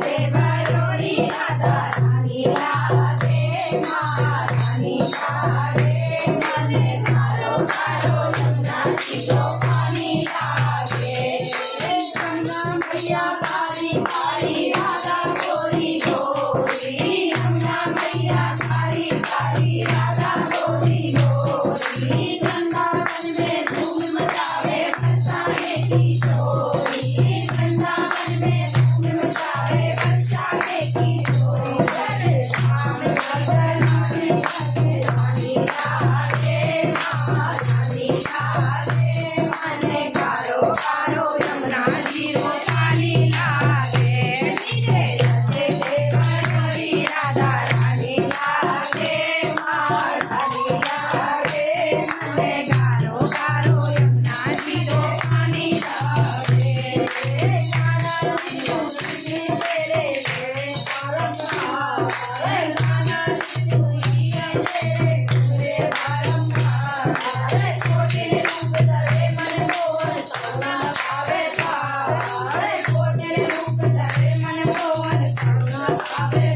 से भरोरी राधा रानी लागे महारानी लागे मने कारो कारो यमुना जी को पानी लागे गंगा मैया पारी पारी राधा गोरी गोरी यमुना मैया पारी पारी राधा गोरी गोरी गंगा वन में धूम मचावे फसाने की चोरी गंगा वन में धूम मचावे फसाने की चोरी रानी लागे महारानी लागे मने कारो कारो यमुना जी को पानी लागे नीचे रते से भरोरी राधा रानी लागे महारानी लागे मने कारो कारो यमुना जी को पानी लागे नाना जी तेरे नाना जी बारंबार छोटे रूप धरे मन मोहन करुणा पावे तारे छोटे रूप धरे मन मोहन करुणा पावे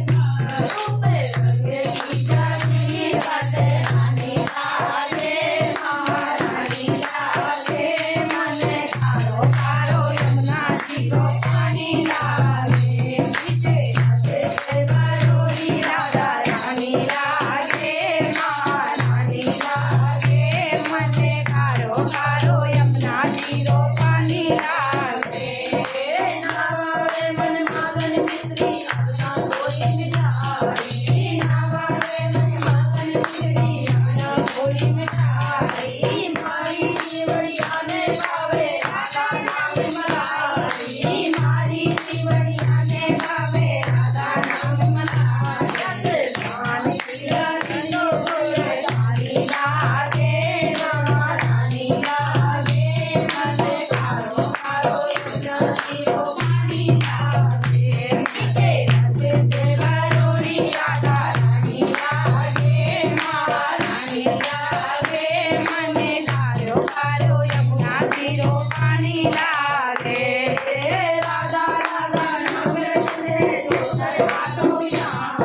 रूप रंगे जानी राधे रानी लागे महारानी लागे मने कारो कारो यमुना जी को पानी लागे नीचे रते से भरोरी राधा रानी लागे महारानी लागे मने कारो कारो यमुना जी को पानी लागे नावावे मन मागन मित्री अपना कोई मिठाई नावावे मन मागन मित्री अपना कोई मिठाई मारी जीवड़िया में भावे राधा नाम मलाई मारी जीवड़िया में भावे राधा नाम मलाई मान किया करो रानी लागे महारानी लागे मने कारो कारो यमुना जी को पानी लागे नीचे रते से भरोरी राधा रानी लागे महारानी लागे मने कारो कारो यमुना जी को पानी लागे राधा राधा नाम रटो है जोधर हाथों नाम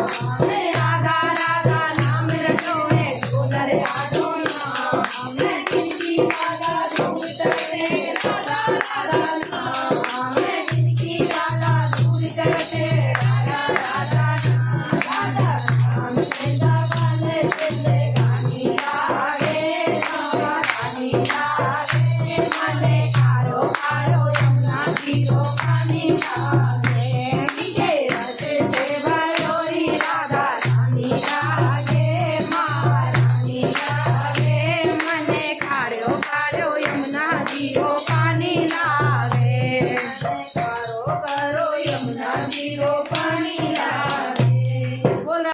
राधा राधा नाम रटो है जोधर हाथों नाम जिनकी राधा दूर करते राधा राधा नाम जिनकी राधा दूर करते राधा राधा नाम राधा नाम वृंदावन जिंदगानी लागे महारानी लागे मने कारो कारो यमुना जी को पानी लागे नीचे रते से भरोरी राधा रानी लागे महारानी लागे मने कारो कारो यमुना जी को पानी लागे कारो कारो यमुना जी को पानी